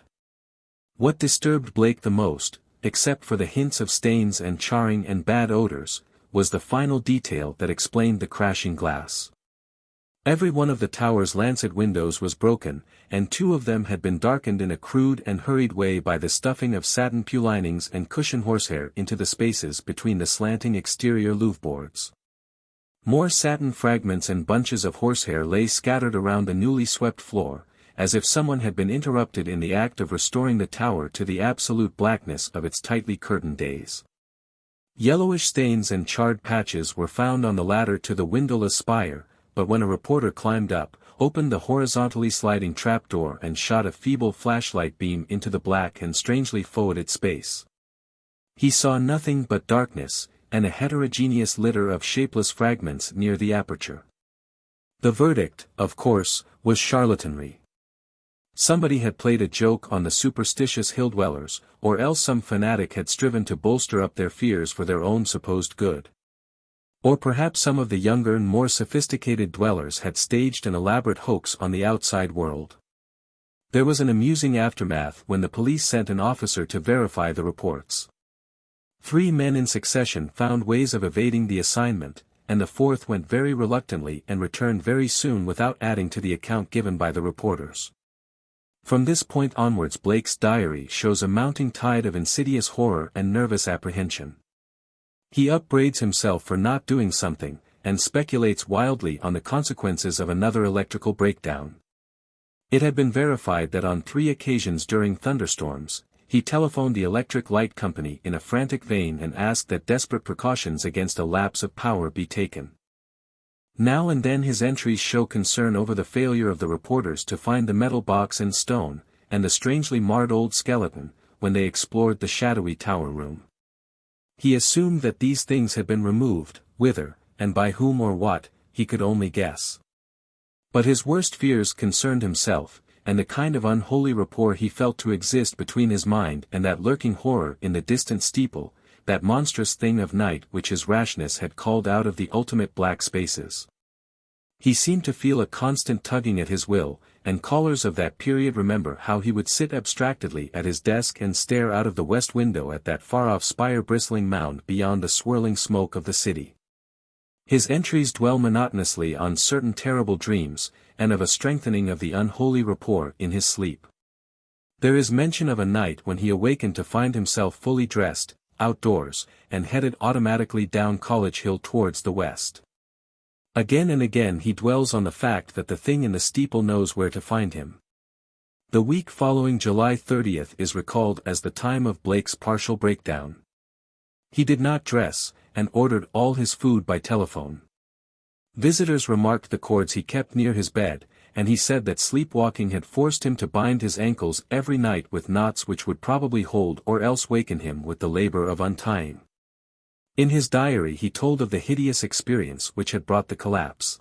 S1: What disturbed Blake the most, except for the hints of stains and charring and bad odors, was the final detail that explained the crashing glass. Every one of the tower's lancet windows was broken, and two of them had been darkened in a crude and hurried way by the stuffing of satin pew linings and cushion horsehair into the spaces between the slanting exterior louvre boards. More satin fragments and bunches of horsehair lay scattered around the newly swept floor, as if someone had been interrupted in the act of restoring the tower to the absolute blackness of its tightly curtained days. Yellowish stains and charred patches were found on the ladder to the windowless spire, but when a reporter climbed up, opened the horizontally sliding trapdoor and shot a feeble flashlight beam into the black and strangely foetid space, he saw nothing but darkness, and a heterogeneous litter of shapeless fragments near the aperture. The verdict, of course, was charlatanry. Somebody had played a joke on the superstitious hill-dwellers, or else some fanatic had striven to bolster up their fears for their own supposed good. Or perhaps some of the younger and more sophisticated dwellers had staged an elaborate hoax on the outside world. There was an amusing aftermath when the police sent an officer to verify the reports. 3 men in succession found ways of evading the assignment, and the fourth went very reluctantly and returned very soon without adding to the account given by the reporters. From this point onwards Blake's diary shows a mounting tide of insidious horror and nervous apprehension. He upbraids himself for not doing something, and speculates wildly on the consequences of another electrical breakdown. It had been verified that on 3 occasions during thunderstorms, he telephoned the electric light company in a frantic vein and asked that desperate precautions against a lapse of power be taken. Now and then his entries show concern over the failure of the reporters to find the metal box and stone, and the strangely marred old skeleton, when they explored the shadowy tower room. He assumed that these things had been removed, whither, and by whom or what, he could only guess. But his worst fears concerned himself, and the kind of unholy rapport he felt to exist between his mind and that lurking horror in the distant steeple, that monstrous thing of night which his rashness had called out of the ultimate black spaces. He seemed to feel a constant tugging at his will, and callers of that period remember how he would sit abstractedly at his desk and stare out of the west window at that far-off spire-bristling mound beyond the swirling smoke of the city. His entries dwell monotonously on certain terrible dreams, and of a strengthening of the unholy rapport in his sleep. There is mention of a night when he awakened to find himself fully dressed, outdoors, and headed automatically down College Hill towards the west. Again and again he dwells on the fact that the thing in the steeple knows where to find him. The week following July 30th is recalled as the time of Blake's partial breakdown. He did not dress, and ordered all his food by telephone. Visitors remarked the cords he kept near his bed, and he said that sleepwalking had forced him to bind his ankles every night with knots which would probably hold or else waken him with the labor of untying. In his diary he told of the hideous experience which had brought the collapse.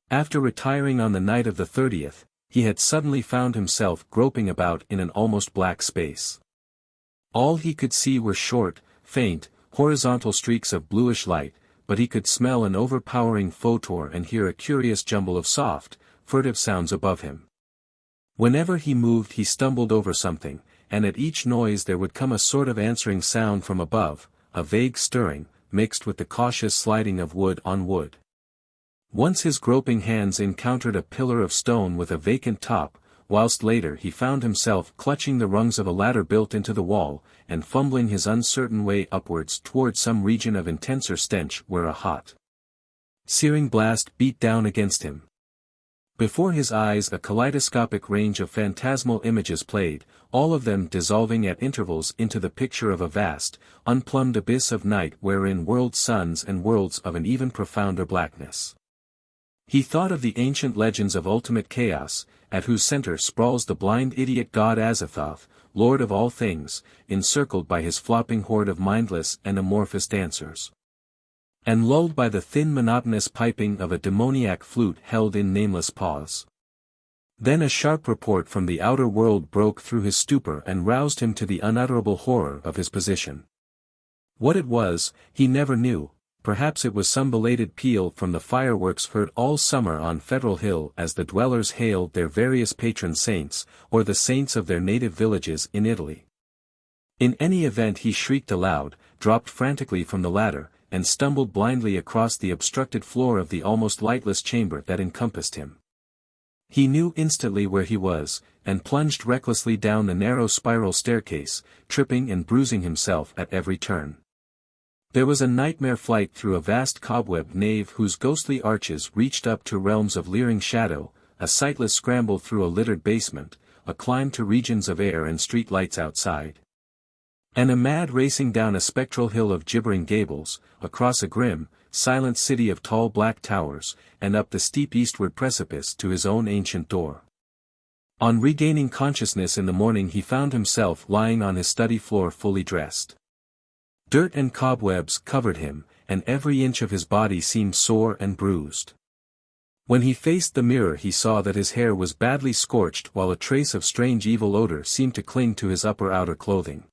S1: After retiring on the night of the 30th, he had suddenly found himself groping about in an almost black space. All he could see were short, faint, horizontal streaks of bluish light, but he could smell an overpowering photor and hear a curious jumble of soft, furtive sounds above him. Whenever he moved he stumbled over something, and at each noise there would come a sort of answering sound from above, a vague stirring, mixed with the cautious sliding of wood on wood. Once his groping hands encountered a pillar of stone with a vacant top, whilst later he found himself clutching the rungs of a ladder built into the wall, and fumbling his uncertain way upwards towards some region of intenser stench where a hot, searing blast beat down against him. Before his eyes a kaleidoscopic range of phantasmal images played, all of them dissolving at intervals into the picture of a vast, unplumbed abyss of night wherein whirled suns and worlds of an even profounder blackness. He thought of the ancient legends of ultimate chaos, at whose center sprawls the blind idiot god Yog-Sothoth, lord of all things, encircled by his flopping horde of mindless and amorphous dancers, and lulled by the thin monotonous piping of a demoniac flute held in nameless paws. Then a sharp report from the outer world broke through his stupor and roused him to the unutterable horror of his position. What it was, he never knew. Perhaps it was some belated peal from the fireworks heard all summer on Federal Hill as the dwellers hailed their various patron saints, or the saints of their native villages in Italy. In any event he shrieked aloud, dropped frantically from the ladder, and stumbled blindly across the obstructed floor of the almost lightless chamber that encompassed him. He knew instantly where he was, and plunged recklessly down the narrow spiral staircase, tripping and bruising himself at every turn. There was a nightmare flight through a vast cobwebbed nave whose ghostly arches reached up to realms of leering shadow, a sightless scramble through a littered basement, a climb to regions of air and street lights outside, and a mad racing down a spectral hill of gibbering gables, across a grim, silent city of tall black towers, and up the steep eastward precipice to his own ancient door. On regaining consciousness in the morning he found himself lying on his study floor fully dressed. Dirt and cobwebs covered him, and every inch of his body seemed sore and bruised. When he faced the mirror he saw that his hair was badly scorched while a trace of strange evil odor seemed to cling to his outer clothing.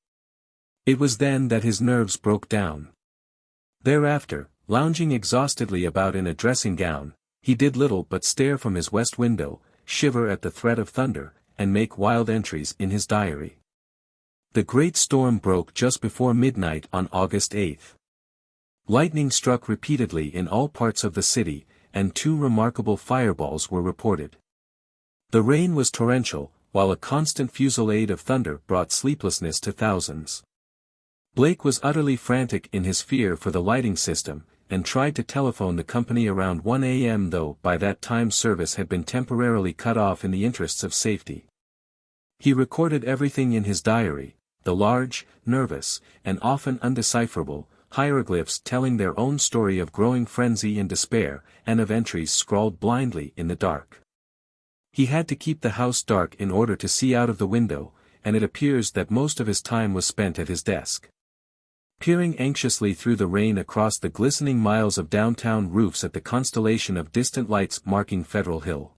S1: It was then that his nerves broke down. Thereafter, lounging exhaustedly about in a dressing gown, he did little but stare from his west window, shiver at the threat of thunder, and make wild entries in his diary. The great storm broke just before midnight on August 8. Lightning struck repeatedly in all parts of the city, and 2 remarkable fireballs were reported. The rain was torrential, while a constant fusillade of thunder brought sleeplessness to thousands. Blake was utterly frantic in his fear for the lighting system, and tried to telephone the company around 1 a.m. though by that time service had been temporarily cut off in the interests of safety. He recorded everything in his diary, the large, nervous, and often undecipherable, hieroglyphs telling their own story of growing frenzy and despair, and of entries scrawled blindly in the dark. He had to keep the house dark in order to see out of the window, and it appears that most of his time was spent at his desk. Peering anxiously through the rain across the glistening miles of downtown roofs at the constellation of distant lights marking Federal Hill.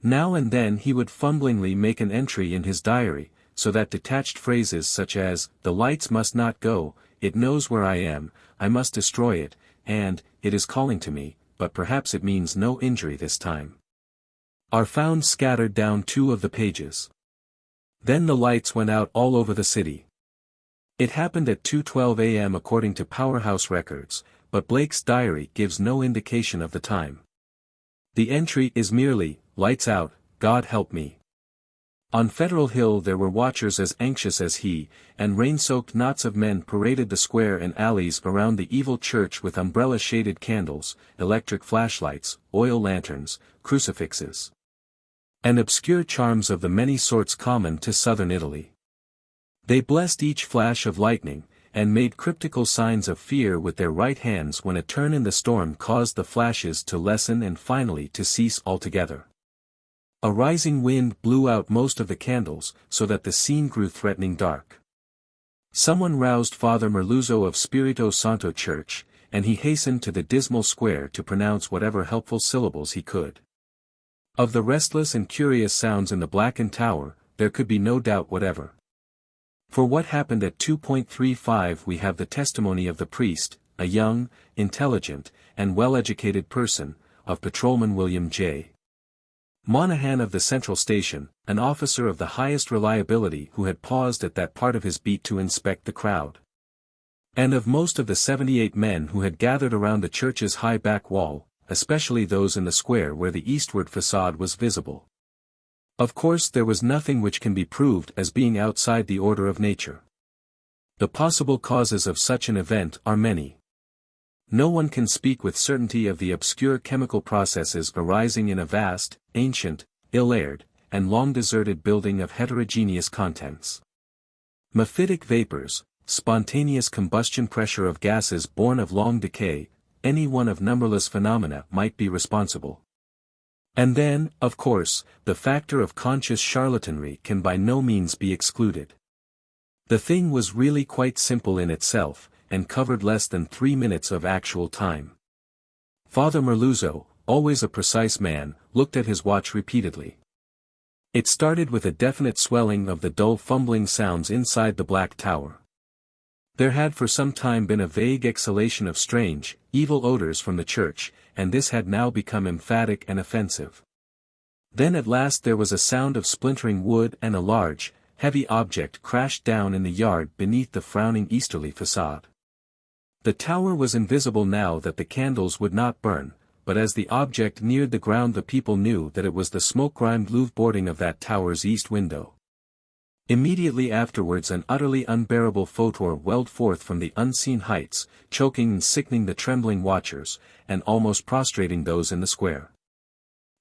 S1: Now and then he would fumblingly make an entry in his diary, so that detached phrases such as, "The lights must not go, it knows where I am, I must destroy it," and, "It is calling to me, but perhaps it means no injury this time," are found scattered down 2 of the pages. Then the lights went out all over the city. It happened at 2:12 a.m. according to Powerhouse records, but Blake's diary gives no indication of the time. The entry is merely, "Lights out, God help me." On Federal Hill there were watchers as anxious as he, and rain-soaked knots of men paraded the square and alleys around the evil church with umbrella-shaded candles, electric flashlights, oil lanterns, crucifixes, and obscure charms of the many sorts common to southern Italy. They blessed each flash of lightning, and made cryptical signs of fear with their right hands when a turn in the storm caused the flashes to lessen and finally to cease altogether. A rising wind blew out most of the candles, so that the scene grew threatening dark. Someone roused Father Merluzzo of Spirito Santo Church, and he hastened to the dismal square to pronounce whatever helpful syllables he could. Of the restless and curious sounds in the blackened tower, there could be no doubt whatever. For what happened at 2:35 we have the testimony of the priest, a young, intelligent, and well-educated person, of Patrolman William J. Monahan of the Central Station, an officer of the highest reliability who had paused at that part of his beat to inspect the crowd. And of most of the 78 men who had gathered around the church's high back wall, especially those in the square where the eastward facade was visible. Of course there was nothing which can be proved as being outside the order of nature. The possible causes of such an event are many. No one can speak with certainty of the obscure chemical processes arising in a vast, ancient, ill-aired, and long-deserted building of heterogeneous contents. Mephitic vapors, spontaneous combustion pressure of gases born of long decay, any one of numberless phenomena might be responsible. And then, of course, the factor of conscious charlatanry can by no means be excluded. The thing was really quite simple in itself, and covered less than 3 minutes of actual time. Father Merluzzo, always a precise man, looked at his watch repeatedly. It started with a definite swelling of the dull fumbling sounds inside the black tower. There had for some time been a vague exhalation of strange, evil odors from the church, and this had now become emphatic and offensive. Then at last there was a sound of splintering wood and a large, heavy object crashed down in the yard beneath the frowning easterly facade. The tower was invisible now that the candles would not burn, but as the object neared the ground the people knew that it was the smoke-grimed louvre boarding of that tower's east window. Immediately afterwards an utterly unbearable photor welled forth from the unseen heights, choking and sickening the trembling watchers, and almost prostrating those in the square.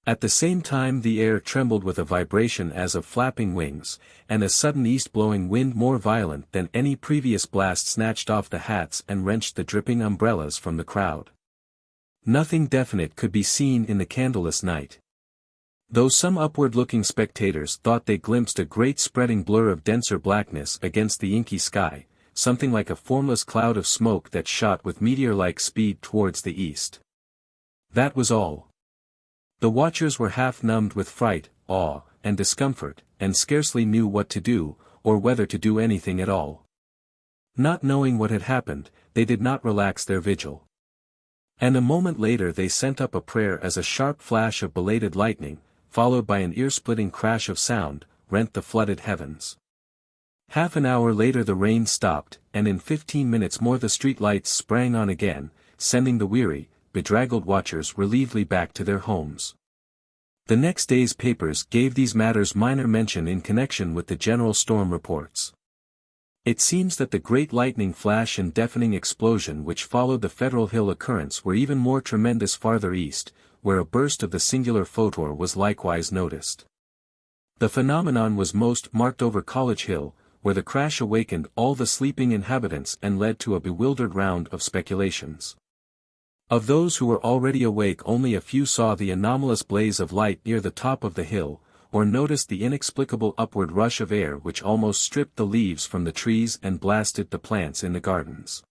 S1: At the same time the air trembled with a vibration as of flapping wings, and a sudden east-blowing wind more violent than any previous blast snatched off the hats and wrenched the dripping umbrellas from the crowd. Nothing definite could be seen in the candleless night. Though some upward-looking spectators thought they glimpsed a great spreading blur of denser blackness against the inky sky, something like a formless cloud of smoke that shot with meteor-like speed towards the east. That was all. The watchers were half numbed with fright, awe, and discomfort, and scarcely knew what to do, or whether to do anything at all. Not knowing what had happened, they did not relax their vigil. And a moment later they sent up a prayer as a sharp flash of belated lightning, followed by an ear-splitting crash of sound, rent the flooded heavens. Half an hour later the rain stopped, and in 15 minutes more the street lights sprang on again, sending the weary, bedraggled watchers relievedly back to their homes. The next day's papers gave these matters minor mention in connection with the general storm reports. It seems that the great lightning flash and deafening explosion which followed the Federal Hill occurrence were even more tremendous farther east, where a burst of the singular photor was likewise noticed. The phenomenon was most marked over College Hill, where the crash awakened all the sleeping inhabitants and led to a bewildered round of speculations. Of those who were already awake only a few saw the anomalous blaze of light near the top of the hill, or noticed the inexplicable upward rush of air which almost stripped the leaves from the trees and blasted the plants in the gardens.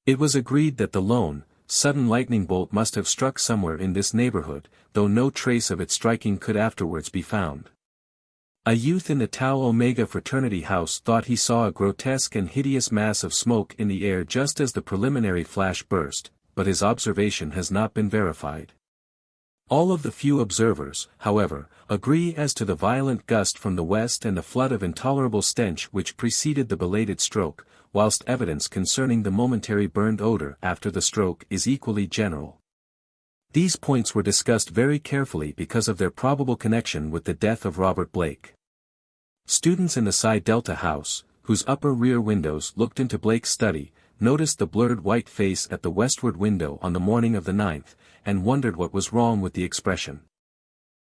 S1: It was agreed that the lone, sudden lightning bolt must have struck somewhere in this neighborhood, though no trace of its striking could afterwards be found. A youth in the Tau Omega fraternity house thought he saw a grotesque and hideous mass of smoke in the air just as the preliminary flash burst, but his observation has not been verified. All of the few observers, however, agree as to the violent gust from the west and the flood of intolerable stench which preceded the belated stroke, whilst evidence concerning the momentary burned odor after the stroke is equally general. These points were discussed very carefully because of their probable connection with the death of Robert Blake. Students in the Psi Delta house, whose upper rear windows looked into Blake's study, noticed the blurred white face at the westward window on the morning of the 9th, and wondered what was wrong with the expression.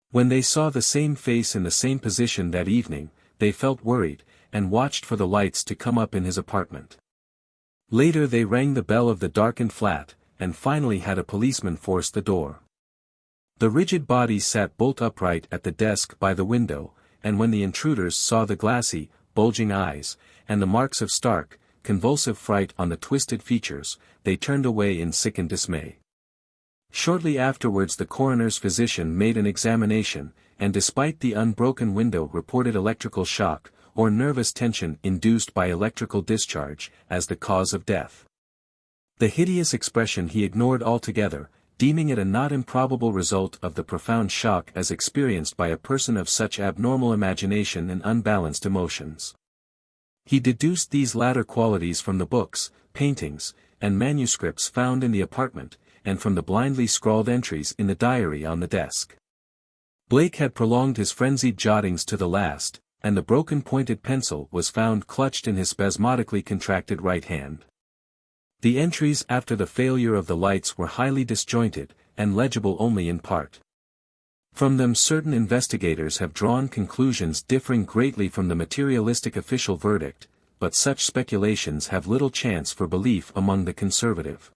S1: When they saw the same face in the same position that evening, they felt worried, and watched for the lights to come up in his apartment. Later they rang the bell of the darkened flat, and finally had a policeman force the door. The rigid body sat bolt upright at the desk by the window, and when the intruders saw the glassy, bulging eyes, and the marks of stark, convulsive fright on the twisted features, they turned away in sickened dismay. Shortly afterwards the coroner's physician made an examination, and despite the unbroken window reported electrical shock, or nervous tension induced by electrical discharge, as the cause of death. The hideous expression he ignored altogether, deeming it a not improbable result of the profound shock as experienced by a person of such abnormal imagination and unbalanced emotions. He deduced these latter qualities from the books, paintings, and manuscripts found in the apartment, and from the blindly scrawled entries in the diary on the desk. Blake had prolonged his frenzied jottings to the last, and the broken pointed pencil was found clutched in his spasmodically contracted right hand. The entries after the failure of the lights were highly disjointed, and legible only in part. From them certain investigators have drawn conclusions differing greatly from the materialistic official verdict, but such speculations have little chance for belief among the conservative.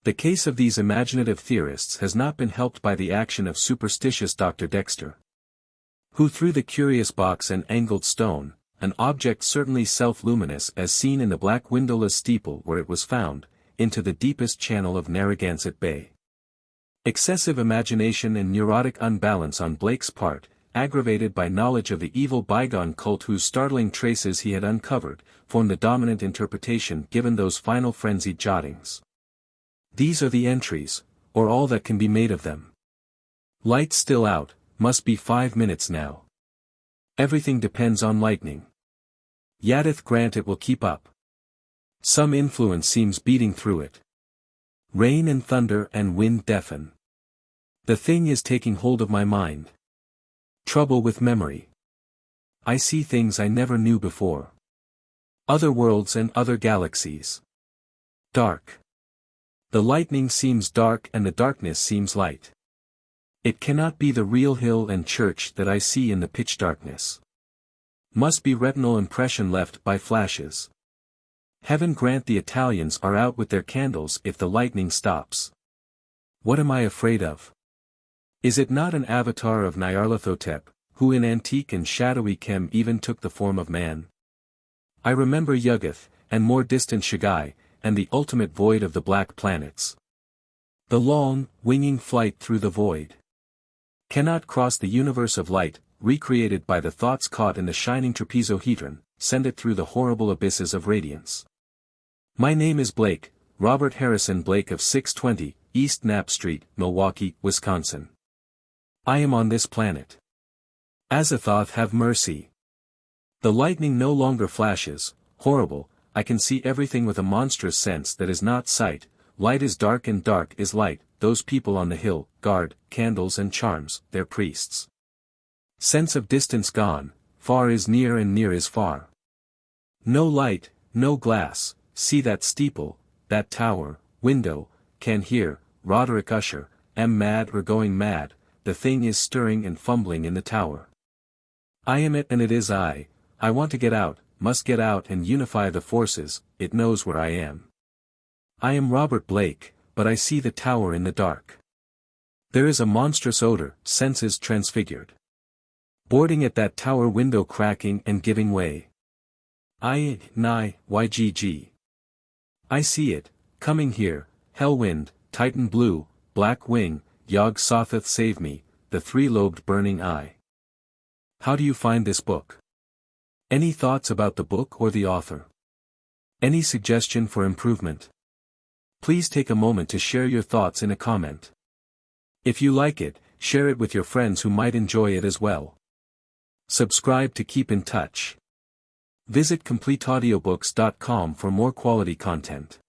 S1: The case of these imaginative theorists has not been helped by the action of superstitious Dr. Dexter, who threw the curious box and angled stone, an object certainly self-luminous as seen in the black windowless steeple where it was found, into the deepest channel of Narragansett Bay. Excessive imagination and neurotic unbalance on Blake's part, aggravated by knowledge of the evil bygone cult whose startling traces he had uncovered, formed the dominant interpretation given those final frenzied jottings. These are the entries, or all that can be made of them. Lights still out, must be 5 minutes now. Everything depends on lightning. Yadeth grant it will keep up. Some influence seems beating through it. Rain and thunder and wind deafen. The thing is taking hold of my mind. Trouble with memory. I see things I never knew before. Other worlds and other galaxies. Dark. The lightning seems dark and the darkness seems light. It cannot be the real hill and church that I see in the pitch darkness. Must be retinal impression left by flashes. Heaven grant the Italians are out with their candles if the lightning stops. What am I afraid of? Is it not an avatar of Nyarlathotep, who in antique and shadowy Chem even took the form of man? I remember Yog-Sothoth, and more distant Shagai, and the ultimate void of the black planets. The long, winging flight through the void. Cannot cross the universe of light, recreated by the thoughts caught in the shining trapezohedron, send it through the horrible abysses of radiance. My name is Blake, Robert Harrison Blake of 620, East Knapp Street, Milwaukee, Wisconsin. I am on this planet. Azathoth have mercy. The lightning no longer flashes, horrible, I can see everything with a monstrous sense that is not sight, light is dark and dark is light, those people on the hill, guard, candles and charms, their priests. Sense of distance gone, far is near and near is far. No light, no glass, see that steeple, that tower, window, can hear, Roderick Usher, am mad or going mad, the thing is stirring and fumbling in the tower. I am it and it is I want to get out, must get out and unify the forces, it knows where I am. I am Robert Blake, but I see the tower in the dark. There is a monstrous odor, senses transfigured. Boarding at that tower window cracking and giving way. YGG. I see it, coming here, hell wind, Titan blue, black wing, Yog-Sothoth save me, the three-lobed burning eye. How do you find this book? Any thoughts about the book or the author? Any suggestion for improvement? Please take a moment to share your thoughts in a comment. If you like it, share it with your friends who might enjoy it as well. Subscribe to keep in touch. Visit CompleteAudiobooks.com for more quality content.